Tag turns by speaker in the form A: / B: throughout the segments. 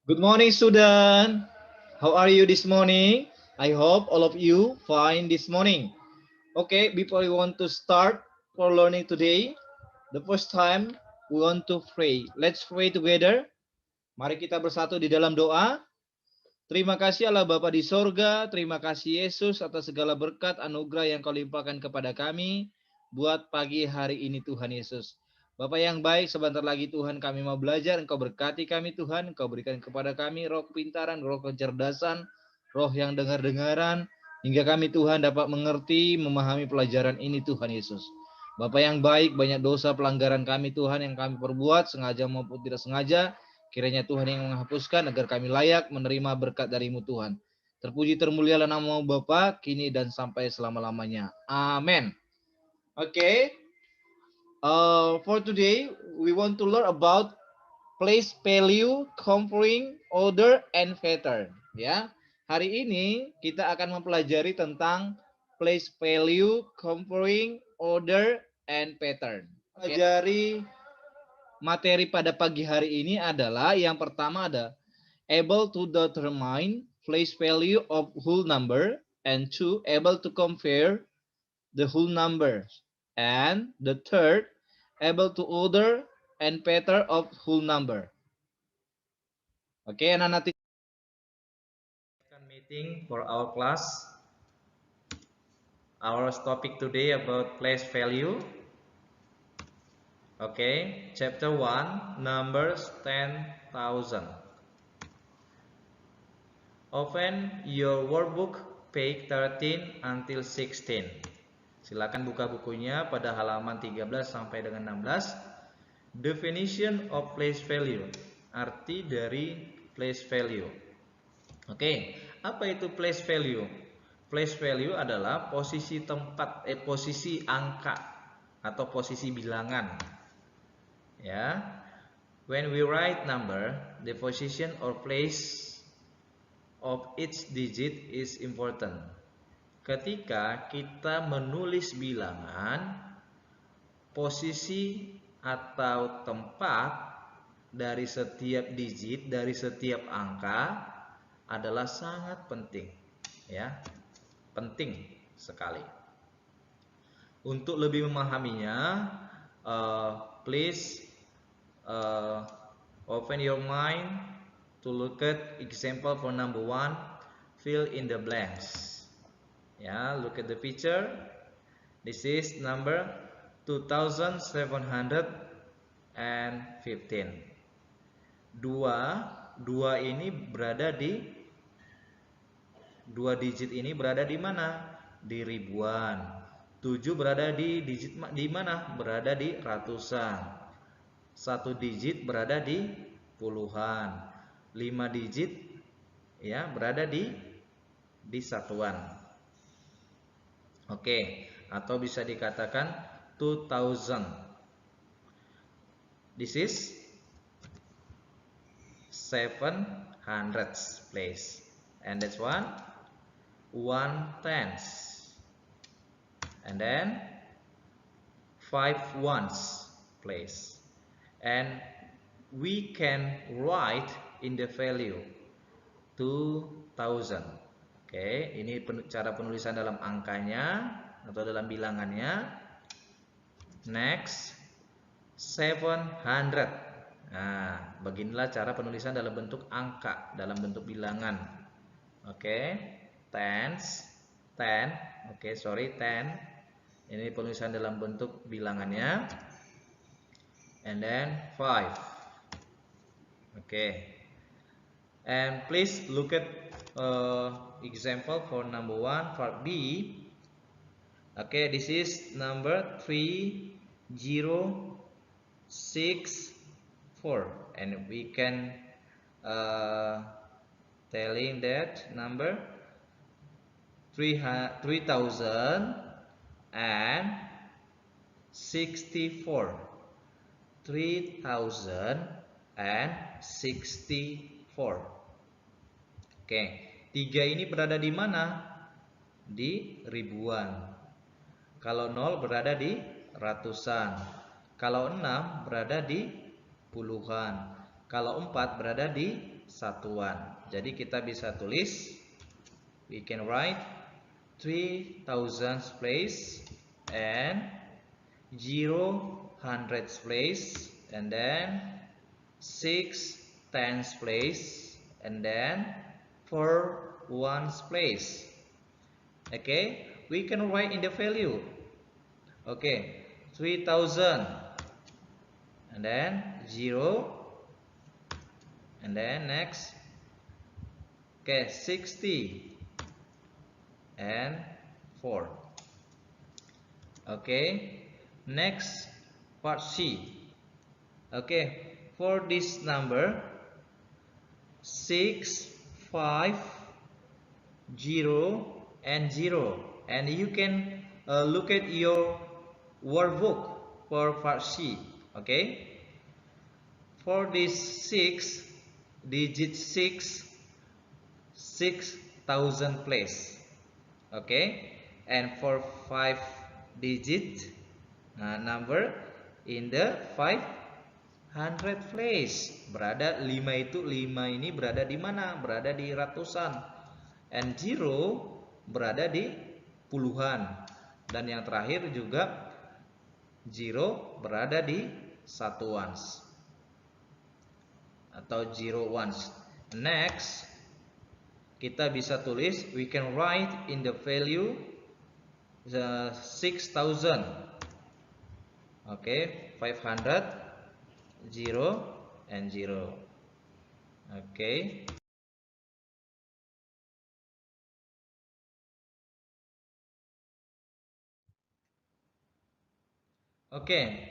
A: Good morning, student. How are you this morning? I hope all of you fine this morning. Okay, before we want to start for learning today, the first time we want to pray. Let's pray together. Mari kita bersatu di dalam doa. Terima kasih Allah Bapa di sorga, terima kasih Yesus atas segala berkat anugerah yang kau limpahkan kepada kami buat pagi hari ini Tuhan Yesus. Bapak yang baik, sebentar lagi Tuhan kami mau belajar, Engkau berkati kami Tuhan, Engkau berikan kepada kami roh kepintaran, roh kecerdasan, roh yang dengar-dengaran, hingga kami Tuhan dapat mengerti, memahami pelajaran ini Tuhan Yesus. Bapak yang baik, banyak dosa pelanggaran kami Tuhan yang kami perbuat, sengaja maupun tidak sengaja, kiranya Tuhan yang menghapuskan agar kami layak menerima berkat dari-Mu Tuhan. Terpuji termulialah nama-Mu Bapa, kini dan sampai selama-lamanya. Amin. Okay. For today, we want to learn about place value, comparing, order, and pattern. Ya, hari ini kita akan mempelajari tentang place value, comparing, order, and pattern. Pelajari materi pada pagi hari ini adalah yang pertama ada able to determine place value of whole number, and two, able to compare the whole numbers, and the third, able to order and pattern of whole number. Okay, anak-anak
B: meeting for our class. Our topic today about place value. Okay, chapter 1, numbers 10,000. Open your workbook page 13 until 16. Silakan buka bukunya pada halaman 13 sampai dengan 16. Definition of place value. Arti dari place value. Oke, apa itu place value? Place value adalah posisi tempat, posisi angka atau posisi bilangan. Ya, when we write number, the position or place of each digit is important. Ketika kita menulis bilangan, posisi atau tempat dari setiap digit, dari setiap angka adalah sangat penting, ya, penting sekali. Untuk lebih memahaminya, please open your mind to look at example for number 1. Fill in the blanks. Ya, look at the picture. This is number 2715. Dua ini berada di dua digit ini berada di mana? Di ribuan. 7 berada di digit di mana? Berada di ratusan. 1 digit berada di puluhan. 5 digit ya berada di satuan. Oke, atau bisa dikatakan 2000. This is 700 place, and that's 1/10, and then 5 ones place, and we can write in the value 2000. Oke, ini cara penulisan dalam angkanya atau dalam bilangannya. Next, 700. Nah, beginilah cara penulisan dalam bentuk angka, dalam bentuk bilangan. Oke, tens, 10. Oke, sorry, 10. Ini penulisan dalam bentuk bilangannya. And then 5. Oke. And please look at example for number 1, part B. Okay, this is number 3064, and we can telling that number 3064. 3064. Oke, 3 ini berada di mana? Di ribuan. Kalau 0 berada di ratusan. Kalau 6 berada di puluhan. Kalau 4 berada di satuan. Jadi kita bisa tulis, we can write 3000 place and 0 hundreds place and then 6 tens place and then 4 ones place. Okay, we can write in the value. Okay, 3000 and then 0 and then next, okay, 60 and 4. Okay, next part C. Okay, for this number 6, 5, 0 and 0, and you can look at your workbook for part C. Okay, for this 6 digit 6,000 place. Okay, and for 5 digit number in the 500 place. Berada 5 itu 5 ini berada di mana? Berada di ratusan. And 0 berada di puluhan. Dan yang terakhir juga 0 berada di satuan atau 0 ones. Next, kita bisa tulis, we can write in the value 6,000. Okay, 500, 0 and 0. Okay. Okay,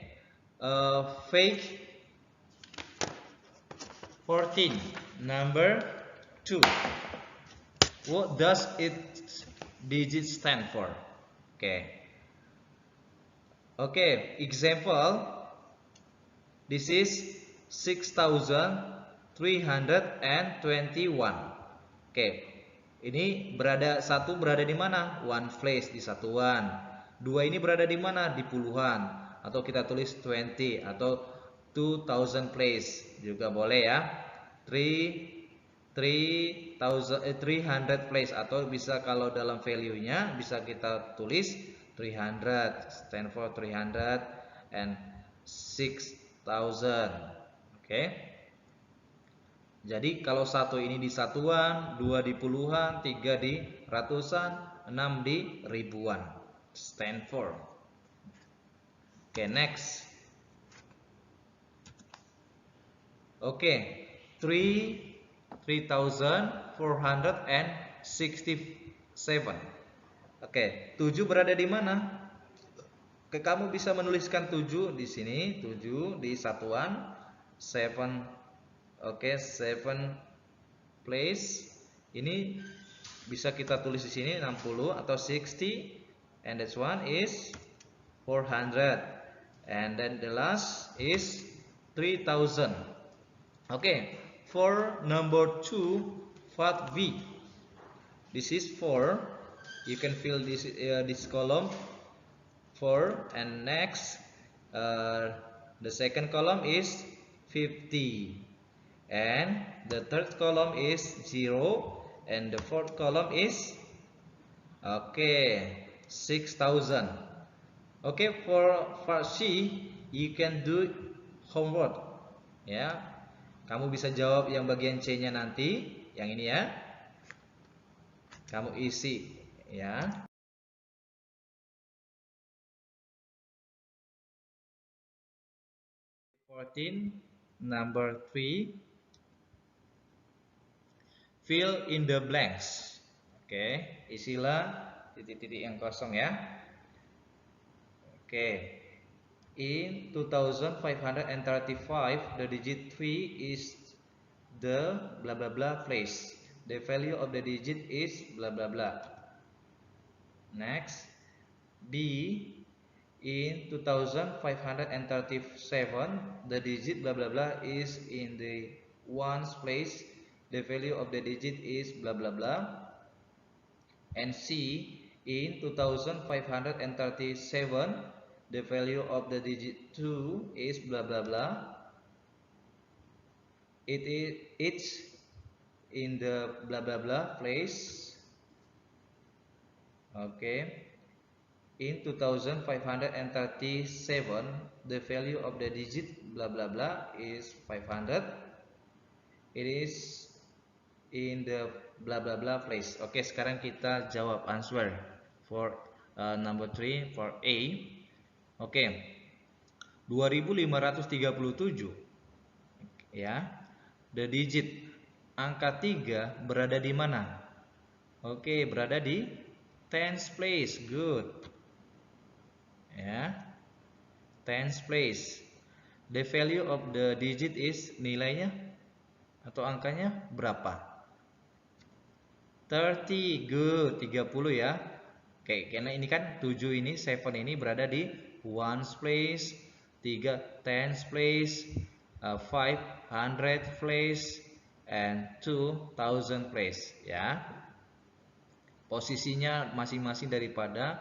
B: fake 14, number 2. What does its digit stand for? Okay. Okay, example. This is 6,321. Okay. Ini berada satu berada di mana? One place di satuan. Dua ini berada di mana? Di puluhan. Atau kita tulis 20 atau 2000 place juga boleh ya. 300 place atau bisa kalau dalam value-nya bisa kita tulis 300, stand for 300 and 6,000. Oke. Jadi kalau satu ini di satuan, dua di puluhan, tiga di ratusan, 6 di ribuan. Stand for. Oke, next. Oke, 3,467. Oke, 7 berada di mana? Kamu bisa menuliskan 7 di sini, 7 di satuan, 7. Oke, 7 place. Ini bisa kita tulis di sini 60 atau 60, and that one is 400, and then the last is 3,000. Okay, for number 2, part B. This is 4. You can fill this column 4, and next the second column is 50, and the third column is 0, and the fourth column is 6,000. Okay, for part C you can do homework ya. Kamu bisa jawab yang bagian C-nya nanti, yang ini ya. Kamu isi ya. Number 3. Fill in the blanks. Oke, isilah titik-titik yang kosong ya. Oke. In 2535, the digit 3 is the blah blah blah place. The value of the digit is blah blah blah. Next, B. In 2537, the digit blah blah blah is in the ones place. The value of the digit is blah blah blah. And C. In 2537, the value of the digit 2 is blah blah blah. It's in the blah blah blah place. Okay. In 2537, the value of the digit blah blah blah is 500. It is in the blah blah blah place. Oke, sekarang kita jawab answer for number 3 for A. Oke. 2537 ya. The digit angka 3 berada di mana? Oke, berada di tens place. Good. Ya. Tens place. The value of the digit is, nilainya atau angkanya berapa? 30. Good. 30 ya. Oke, karena ini kan 7 ini, 7 ini berada di ones place, 3 tens place, 5 hundred place, and 2 thousand place ya. Posisinya masing-masing daripada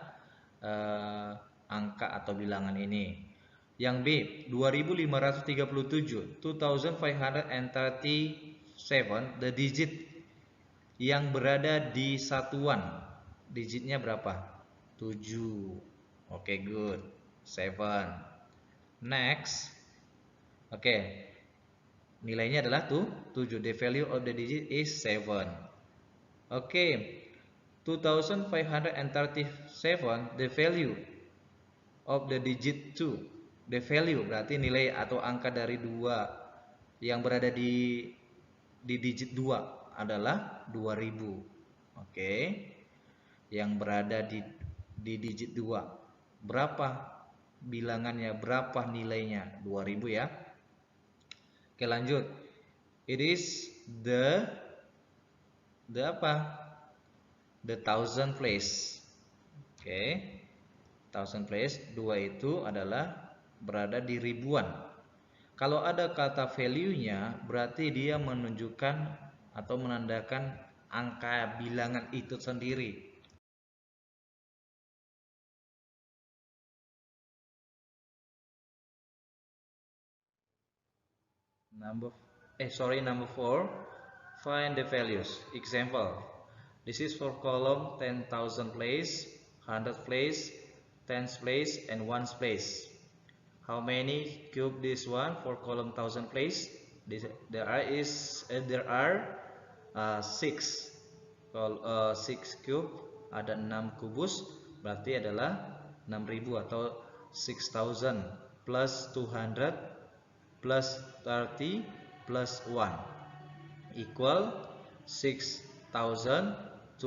B: angka atau bilangan ini. Yang B, 2537, 2537, the digit yang berada di satuan, digitnya berapa? 7. Oke, good. 7. Next. Oke. Nilainya adalah 7. The value of the digit is 7. Oke. 2537, the value of the digit 2. The value berarti nilai atau angka dari 2 yang berada di digit 2 adalah 2000. Oke. Yang berada di digit 2. Berapa bilangannya? Berapa nilainya? 2000 ya. Oke, lanjut. It is the apa? The thousand place. Oke. Thousand place, 2 itu adalah berada di ribuan. Kalau ada kata value-nya, berarti dia menunjukkan atau menandakan angka bilangan itu sendiri. Number 4. Find the values. Example. This is for column 10,000 place, 100 place, tens place, and ones place. How many cube this one for column 1000 place? There are 6. Kalau 6 cube, ada 6 kubus, berarti adalah 6000 atau 6000 plus 200 plus 30 plus 1 equal 6231.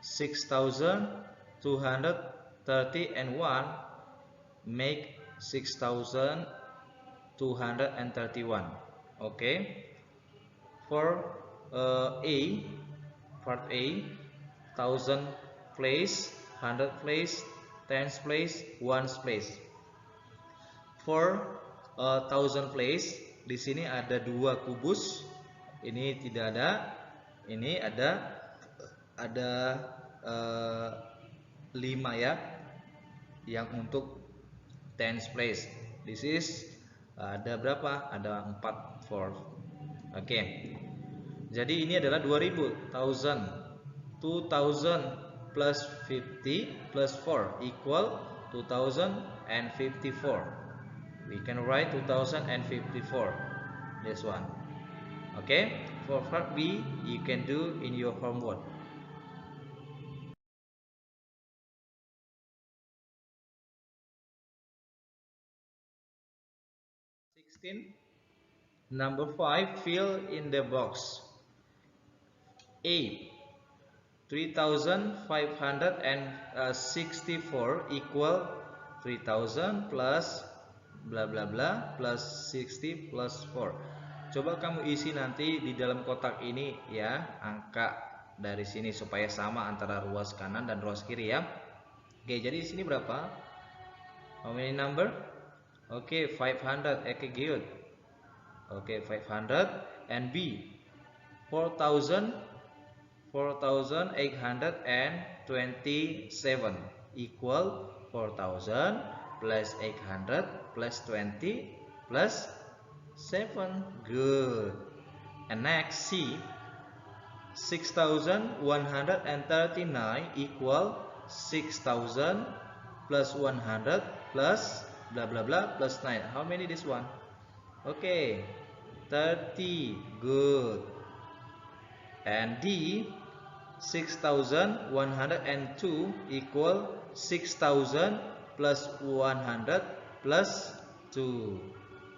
B: 6230 and 1 make 6231. Okay. For part A, 1000 place, 100 place, tens place, ones place. For 1000 place, di sini ada 2 kubus. Ini tidak ada. Ini ada 5 ya. Yang untuk tens place. This is ada berapa? Ada 4 for. Oke. Jadi ini adalah 2000. 2000 plus 50 plus 4 equal 2054. We can write 2054. This one. Okay. For part B, you can do in your homework. Number 5, fill in the box. A. 3564 equal 3000 plus bla bla bla plus 60 plus 4. Coba kamu isi nanti di dalam kotak ini ya, angka dari sini supaya sama antara ruas kanan dan ruas kiri ya. Oke, jadi di sini berapa? How many number? Oke, 500. Oke, good. Oke, 500. And B, 4827 equal 4000 plus 800 plus 20 plus 7. Good. And next, C, 6,139 equal 6,000 plus 100 plus blah blah blah plus 9. How many this one? Okay, 30. Good. And D, 6,102 equal 6,000 plus 100 plus 2.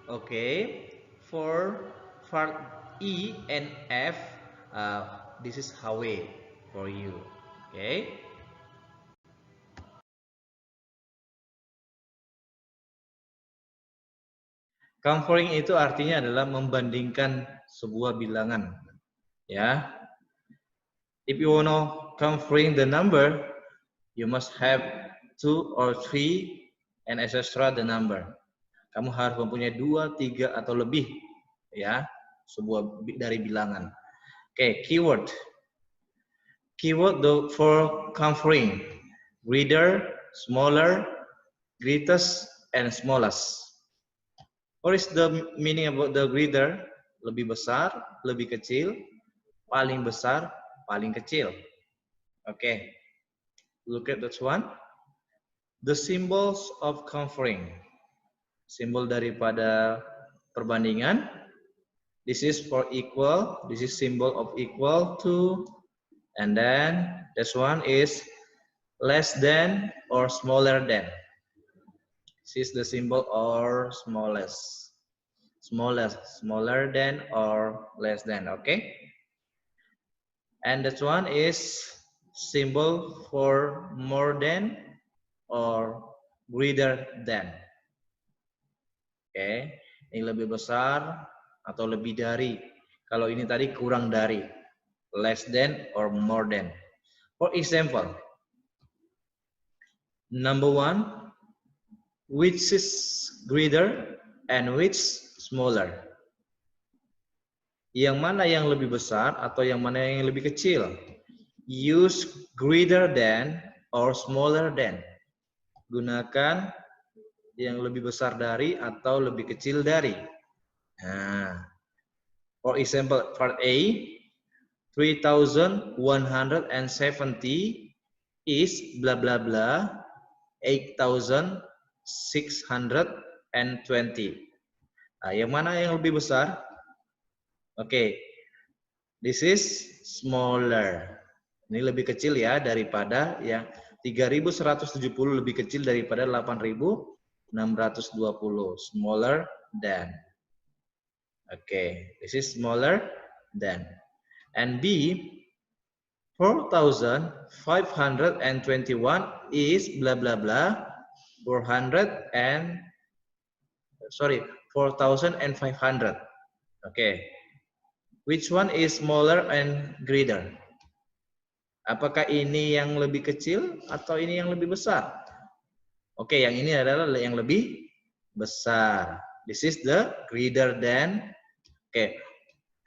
B: Okay, for part E and F, this is Hawe for you. Okay. Comparing itu artinya adalah membandingkan sebuah bilangan. Ya. If you want to comparing the number, you must have 2 or 3 and etc. the number. Kamu harus mempunyai 2, 3 atau lebih, ya, sebuah dari bilangan. Okay, keyword. Keyword for comparing: greater, smaller, greatest, and smallest. What is the meaning about the greater? Lebih besar, lebih kecil, paling besar, paling kecil. Okay, look at that one. The symbols of comparing. Simbol daripada perbandingan. This is for equal. This is symbol of equal to. And then this one is less than or smaller than. This is the symbol or smallest. Smallest, smaller than or less than. Okay. And this one is symbol for more than or greater than. Oke, ini lebih besar atau lebih dari. Kalau ini tadi kurang dari, less than or more than. For example, number 1, which is greater and which smaller? Yang mana yang lebih besar atau yang mana yang lebih kecil? Use greater than or smaller than. Gunakan yang lebih besar dari atau lebih kecil dari. Nah, for example, part A, 3,170 is blah blah blah 8,620. Nah, yang mana yang lebih besar? Oke, this is smaller. Ini lebih kecil ya daripada yang 3.170, lebih kecil daripada 8.620. Smaller than. Okay, this is smaller than. And B, 4,521 is blah blah blah 4,500. Okay, which one is smaller and greater? Apakah ini yang lebih kecil atau ini yang lebih besar? Oke, yang ini adalah yang lebih besar. This is the greater than. Okay,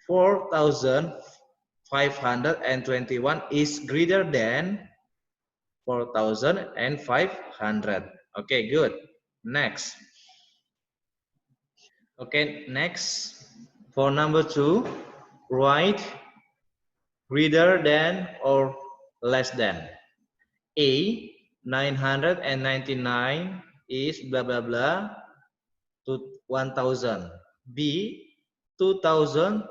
B: 4,521 is greater than 4,500. Okay, good. Next. Okay, next. For number 2, write greater than or less than. A, 999 is blah blah blah to 1,000. B, 2,391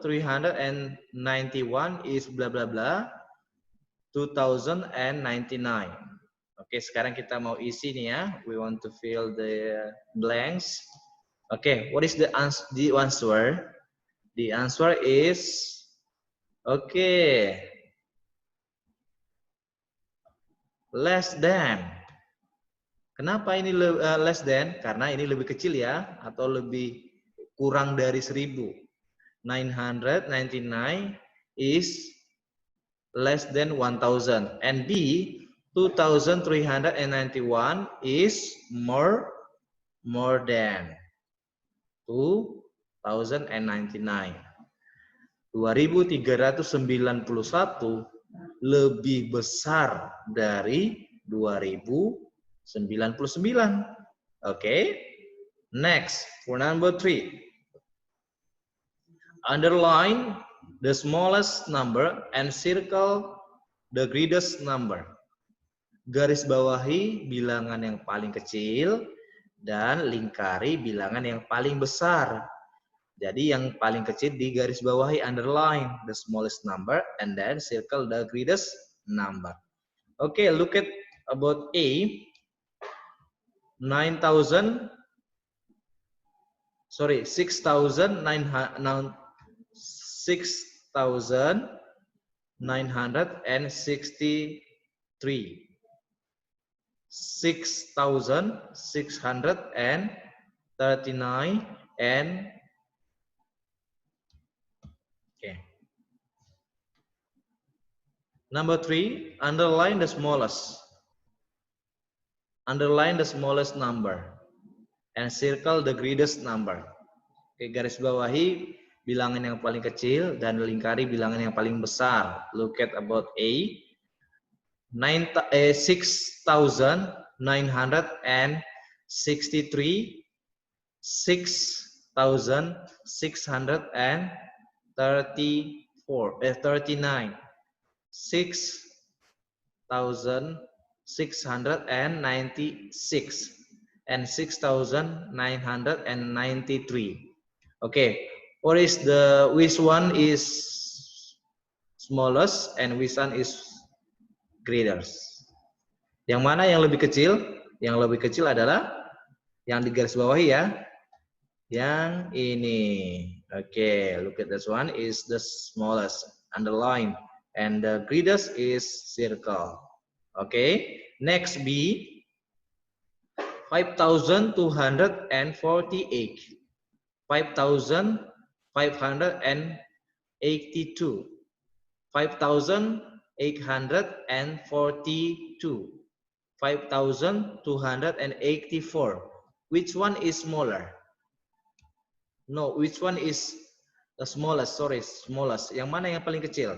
B: is blah blah blah 2,099. Oke, sekarang kita mau isi nih ya. We want to fill the blanks. Okay, what is the answer? The answer is okay, less than. Kenapa ini less than? Karena ini lebih kecil ya, atau lebih kurang dari 1.000. 999 is less than 1,000. And B, 2,391 is more than 2,099. 2.391 lebih besar dari 2.099. Okay. Next, for number 3. Underline the smallest number and circle the greatest number. Garis bawahi bilangan yang paling kecil dan lingkari bilangan yang paling besar. Jadi yang paling kecil di garis bawahi, underline the smallest number and then circle the greatest number. Okay, look at about A. 6,963. 6,639 and okay. Number 3, underline the smallest. Underline the smallest number and circle the greatest number. Oke, garis bawahi bilangan yang paling kecil dan lingkari bilangan yang paling besar. Look at about A. 6,963, 6,639, 6,696 and 6,993. Okay, which one is smallest and which one is greatest? Yang mana yang lebih kecil? Yang lebih kecil adalah yang di garis bawahi ya. Yang ini. Okay, look at this one is the smallest, underline, and the greatest is circle. Okay, next B. 5,248. 5,582. 5,842. 5,284. Which one is smaller? No, which one is the smallest? Sorry, smallest. Yang mana yang paling kecil?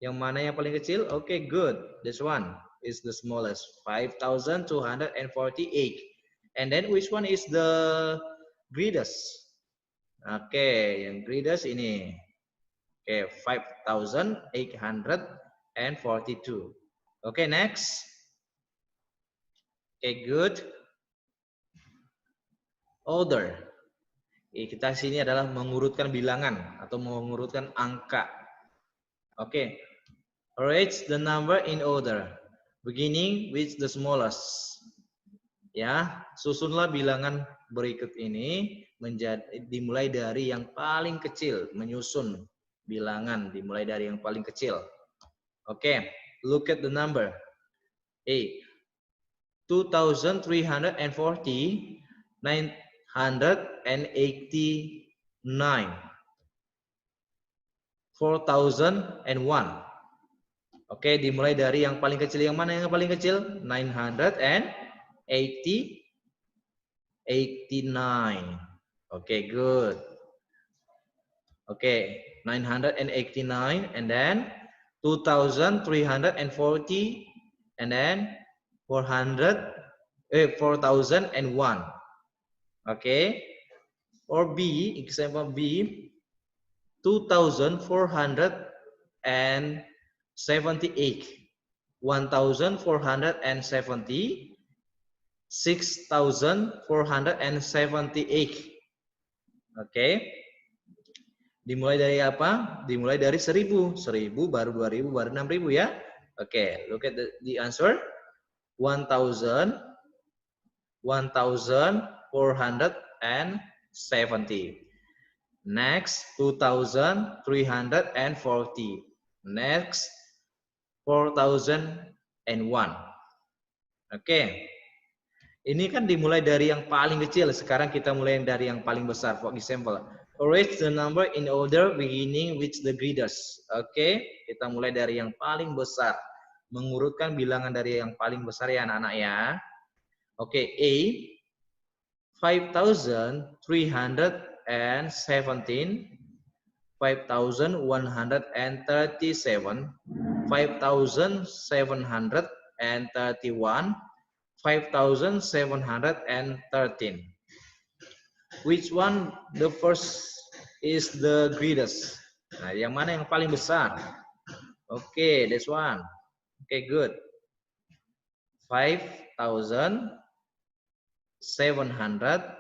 B: Yang mana yang paling kecil? Okay, good. This one is the smallest. 5,248. And then which one is the greatest? Okay, yang greatest ini. Okay, 5,842. Okay, next. Okay, good. Order. Kita sini adalah mengurutkan bilangan atau mengurutkan angka. Okay. Arrange the number in order, beginning with the smallest. Ya, susunlah bilangan berikut ini dimulai dari yang paling kecil, menyusun bilangan dimulai dari yang paling kecil. Okay, look at the number. A. 2,340, 989, 4,001. Oke, dimulai dari yang paling kecil. Yang mana yang paling kecil? 989. Oke, good. Oke, 989 and then 2,340 and then 4,001. Okay. Or B, example B, 2,478, 1,470, 6,478. Okay. Dimulai dari apa? Dimulai dari 1.000. 1.000 baru 2.000 baru 6.000 ya. Okay, look at the answer. 1,470. Next, 2,340. Next, 4,001. Oke. Ini kan dimulai dari yang paling kecil. Sekarang kita mulai dari yang paling besar. For example, arrange the number in order beginning with the greatest. Oke, kita mulai dari yang paling besar. Mengurutkan bilangan dari yang paling besar ya anak-anak ya. Oke, A. 5,317, 5,137, 5,731, 5,713. Which one the first is the greatest? Nah, yang mana yang paling besar? Oke, this one. Oke, good. 5,731.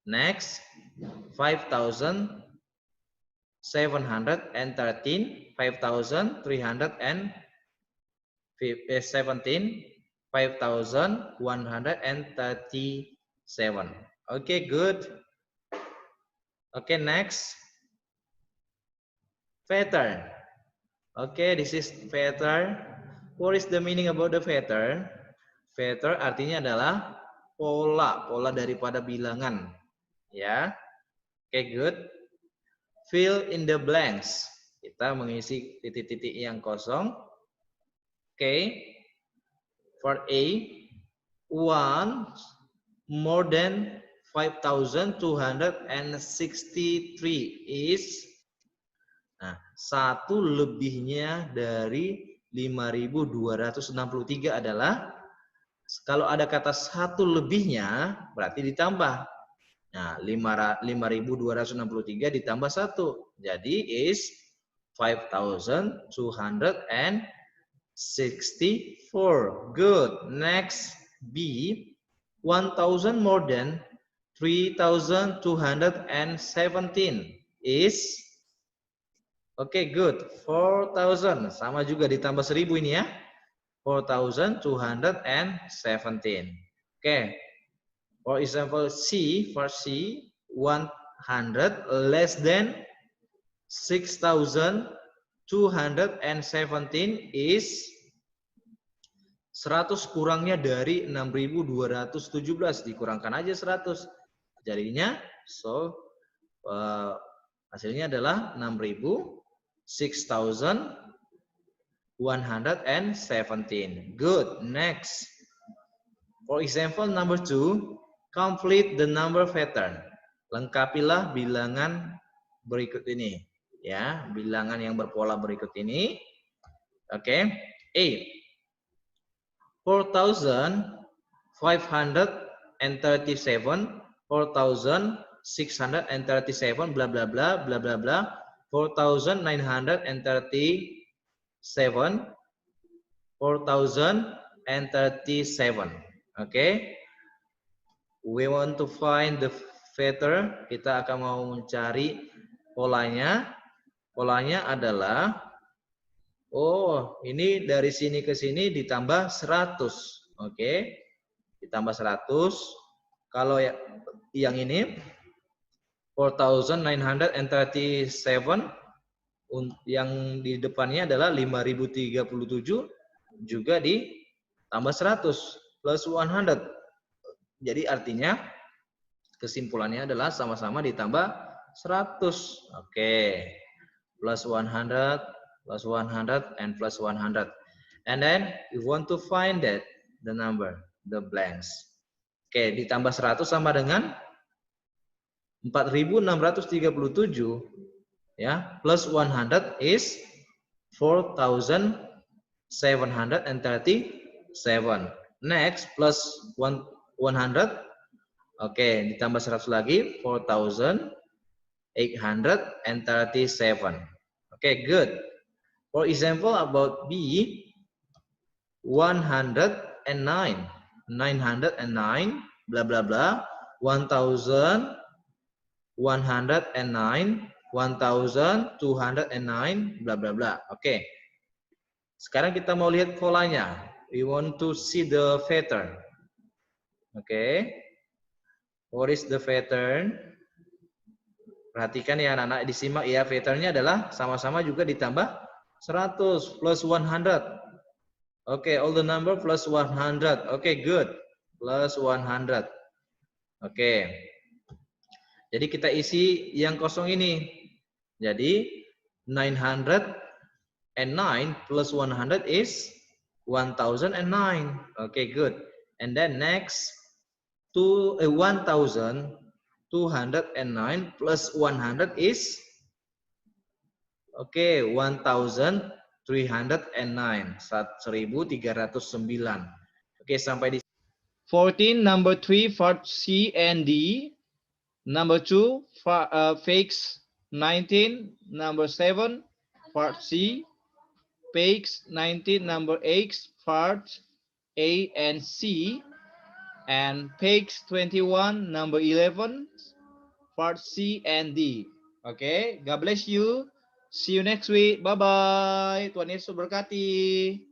B: Next, 5,713, 5,317, 5,137. Okay, good. Okay, next. Pattern. Okay, this is pattern. What is the meaning about the pattern? Pattern artinya adalah pola daripada bilangan. Ya. Okay, good. Fill in the blanks. Kita mengisi titik-titik yang kosong. Okay. For A, 1 more than 5,263 is, nah, 1 lebihnya dari 5.263 adalah, kalau ada kata 1 lebihnya berarti ditambah. Nah, 5.263 ditambah 1. Jadi is 5,264. Good. Next, B. 1,000 more than 3,217 is, okay, good. 4,000. Sama juga ditambah 1.000 ini ya. 4,217. Okay. For example, C, for C, 100 less than 6,217 is, 100 kurangnya dari 6.217, dikurangkan aja 100. Jadinya, so, hasilnya adalah 6.117. Good. Next. For example, number 2, complete the number pattern. Lengkapilah bilangan berikut ini. Ya, bilangan yang berpola berikut ini. Oke. A. 4,537, 4,637, bla bla bla bla bla bla, 4,937, 4,037. Okay. We want to find the pattern. Kita akan mau mencari polanya. Polanya adalah, oh, ini dari sini ke sini ditambah 100. Oke. Ditambah 100. Kalau yang ini 4,937, yang di depannya adalah 5.037, juga ditambah 100 plus 100. Jadi artinya kesimpulannya adalah sama-sama ditambah 100. Oke. Plus 100, plus 100, and plus 100. And then you want to find that the number, the blanks. Oke, ditambah 100 sama dengan 4.637, ya, plus 100 is 4,737. Next, plus 100. Oke, ditambah 100 lagi, 4,837. Okay, good. For example, about B, 109, 909, blah blah blah, 1,109, 1,209, blah blah blah. Oke. Sekarang kita mau lihat polanya. We want to see the pattern. Oke. What is the pattern? Perhatikan ya anak-anak, disimak ya, patternnya adalah sama-sama juga ditambah 100 plus 100. Oke, all the number plus 100. Oke, good. Plus 100. Oke. Jadi kita isi yang kosong ini. Jadi 909 plus 100 is 1,009. Oke, good. And then next, 1,209 plus 100 is, okay, 1,309. 1.309. Oke, sampai di
A: 14, number 3, part C and D. Number 2, page 19, number 7, part C. Page 19, number 8, part A and C. And page 21, number 11, part C and D. Okay, God bless you. See you next week. Bye-bye. Tuhan Yesus berkati.